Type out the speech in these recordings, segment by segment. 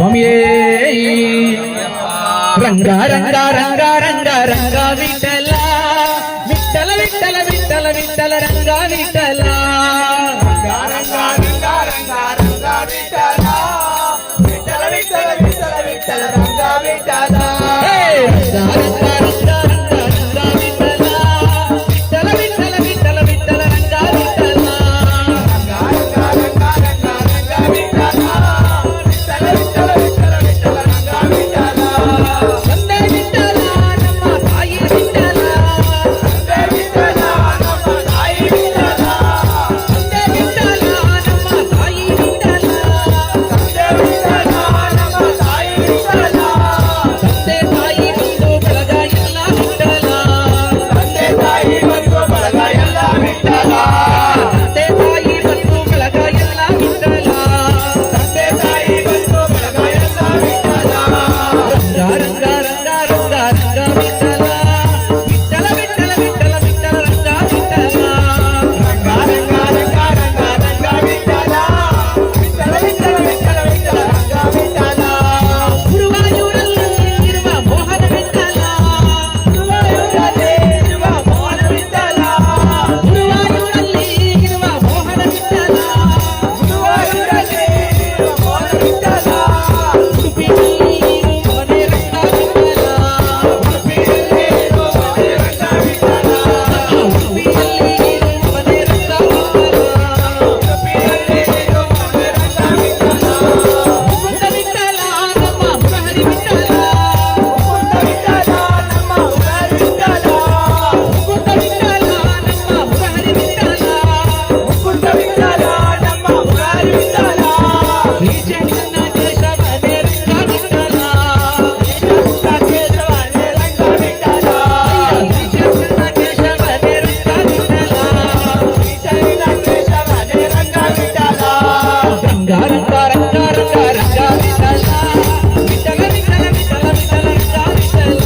स्वामी रंगा रंगा रंगा रंगा रंगा विठला विठ्ठल विठ्ठल विठ्ठल विठ्ठल रंगा विठला रंगा रंगा रंगा रंगा रंगा विठला विठ्ठल विठ्ठल विठ्ठल विठ्ठल रंगा विठला रंगा रंगा रंगा रंगा रंगा विठला विठ्ठल विठ्ठल विठ्ठल विठ्ठल रंगा विठला रंगा रंगा रंगा रंगा रंगा विठला विठ्ठल विठ्ठल विठ्ठल विठ्ठल रंगा विठला वंदे विठ्ठला नम्म साई विठ्ठला वंदे विठला नम साई विठला वंदे विठ्ठला नम्म साई विठ्ठला वंदे विठला नम साई विठला ತಂದೆ ತಾಯಿ ಬಂಧು ಬಳಗ ಎಲ್ಲ ವಿಠಲ ತಂದೆ ತಾಯಿ ಬಂಧು ಬಳಗ ಎಲ್ಲ ವಿಠಲ ತಂದೆ ತಾಯಿ ಬಂಧು ಬಳಗ ಎಲ್ಲ ವಿಠಲ ತಂದೆ ತಾಯಿ ಬಂಧು ಬಳಗ ಎಲ್ಲ ವಿಠಲ ರಂಗ ರಂಗ ರಂಗ ರಂಗ ರಂಗ ವಿಠಲ ವಿಠಲ ವಿಠಲ ವಿಠಲ ವಿಠಲ ರಂಗ ವಿಠಲ ರಂಗ ರಂಗ ರಂಗ ರಂಗ ರಂಗ ವಿಠಲ ವಿಠಲ ವಿಠಲ ವಿಠಲ ವಿಠಲ ರಂಗ ವಿಠಲ ಗುರುವಾಯೂರಲ್ಲಿ ಇರುವ ಮೋಹನ ವಿಠಲ ಗುರುವಾಯೂರಲ್ಲಿ ಇರುವ ಮೋಹನ ವಿಠಲ ಗುರುವಾಯೂರಲ್ಲಿ ಇರುವ ಮೋಹನ ವಿಠಲ ಗುರುವಾಯೂರಲ್ಲಿ ಇರುವ ಮೋಹನ ವಿಠಲ ಉಡುಪಿಯಲ್ಲಿ ಮನೆ ರಂಗ ವಿಠಲ ಉಡುಪಿಯಲ್ಲಿ ಇರುವ ಮನೆ ರಂಗ ವಿಠಲ ಉಡುಪಿಯಲ್ಲಿ ಮನೆ ರಂಗ ವಿಠಲ ಉಡುಪಿಯಲ್ಲಿ ಇರುವ ಮನೆ ರಂಗ ವಿಠಲ ಮುಕುಂದ ವಿಠಲ ನಮ್ಮ ಮುರಹರಿ ವಿಠಲ ಮುಕುಂದ ವಿಠಲ ನಮ್ಮ ಮುರಾರಿ ವಿಠಲ ಮುಕುಂದ ವಿಠಲ ನಮ್ಮ ಮುರಹರಿ ವಿಠಲ ಮುಕುಂದ ವಿಠಲ ನಮ್ಮ ಮುರಾರಿ ವಿಠಲ ಶ್ರೀಚಂದ್ರನ ಕೇಶವನೇ ರಂಗ ವಿಠಲ ಕೇಶವನೇ ರಂಗ ವಿಠಲ ಶ್ರೀಚಂದ್ರನ ಕೇಶವನೇ ರಂಗ ವಿಠಲ ಶ್ರೀಚರಣ ಕೇಶವನೇ ರಂಗ ವಿಠಲ ರಂಗ ರಂಗ ರಂಗ ರಂಗ ರಂಗ ವಿಠಲ ವಿಠಲ ವಿಠಲ ವಿಠಲ ವಿಠಲ ರಂಗ ವಿಠಲ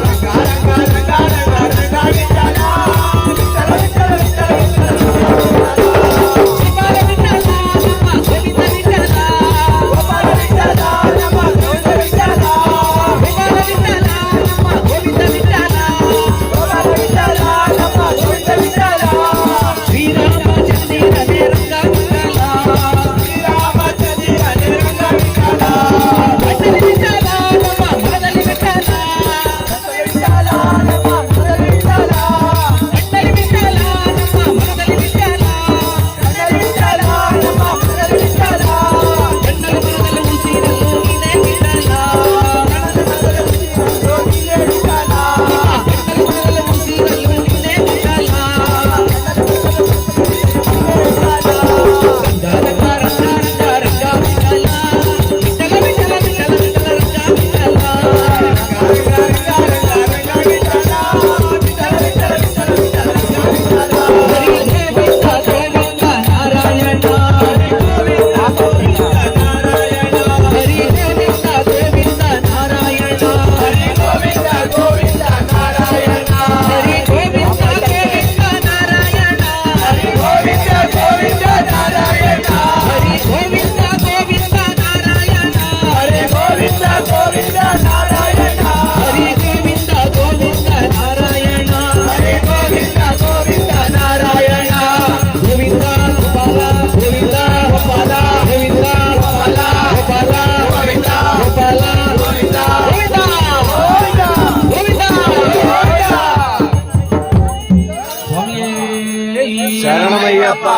ರಂಗ ರಂಗ ರಂಗ ರಂಗ ರಂಗ ವಿಠಲ ವಿಠಲ ವಿಠಲ ವಿಠಲ ವಿಠಲ ಗೋಪಾಲ ವಿಠಲ ನಮ್ಮ ಗೋವಿಂದ ವಿಠಲ ಗೋಪಾಲ ವಿಠಲ ನಮ್ಮ ಗೋವಿಂದ ವಿಠಲ ಗೋಪಾಲ ವಿಠಲ ನಮ್ಮ ಗೋವಿಂದ ವಿಠಲ ಗೋಪಾಲ ವಿಠಲ ನಮ್ಮ ಗೋವಿಂದ ವಿಠಲ ಶ್ರೀರಾಮಚಂದ್ರನೇ ರಂಗ ವಿಠಲ ಶ್ರೀರಾಮಚಂದ್ರನೇ ರಂಗ ವಿಠಲ ಅಟಲ್ ವಿಠಲ ನಮ್ಮ ಮನದಲ್ಲಿ ವಿಠಲ ವಿಠಲ ನಮ್ಮ ಮುರಳಿ ವಿಠಲ ಅಟಲ್ ವಿಠಲ ನಮ್ಮ ಮನದಲ್ಲಿ ವಿಠಲ ಕನ್ನಡ ವಿಠಲ ನಮ್ಮ ಮುರಳಿ ವಿಠಲ ಕಣ್ಣಲ್ಲಿ ಮನದಲ್ಲಿ ಉಸಿರಲ್ಲೂ ನೀನೇ ವಿಠಲ ಕನ್ನಡ ಉಸಿರಲ್ಲೂ ನೀನೇ ವಿಠಲ ಕಣ್ಣಲ್ಲಿ ಮನದಲ್ಲಿ ಉಸಿರಲ್ಲೂ ನೀನೇ ವಿಠಲ ರಂಗ ರಂಗ ರಂಗ ರಂಗ ರಂಗ ವಿಠಲ ವಿಠಲ ವಿಠಲ ವಿಠಲ ವಿಠಲ ರಂಗ ವಿಠಲ ಹರಿ ಗೋವಿಂದ ಗೋವಿಂದ ನಾರಾಯಣ ಹರಿ ಗೋವಿಂದ ಗೋವಿಂದ ನಾರಾಯಣ ಹರಿ ಗೋವಿಂದ ಗೋವಿಂದ ನಾರಾಯಣ ಹರಿ ಗೋವಿಂದ ಗೋವಿಂದ ನಾರಾಯಣ ಹರಿ ಗೋವಿಂದ ಗೋವಿಂದ ನಾರಾಯಣ ಹರಿ ಗೋವಿಂದ ಗೋವಿಂದ ನಾರಾಯಣ ಹರಿ ಗೋವಿಂದ ಗೋವಿಂದ ನಾರಾಯಣ ಹರಿ ಗೋವಿಂದ ಗೋವಿಂದ ನಾರಾಯಣ ಹರಿ ಗೋವಿಂದ ಗೋವಿಂದ ನಾರಾಯಣ ಹರಿ ಗೋವಿಂದ ಗೋವಿಂದ ನಾರಾಯಣ ಗೋವಿಂದ ಗೋಪಾಲ ಗೋವಿಂದ ಗೋಪಾಲ ಗೋವಿಂದ ಗೋಪಾಲ ಗೋಪಾಲ ಗೋವಿಂದ ಗೋಪಾಲ ಗೋವಿಂದ ಗೋವಿಂದ ಗೋವಿಂದ ಸ್ವಾಮಿಯೇ ಶರಣಮಯ್ಯಪ್ಪ.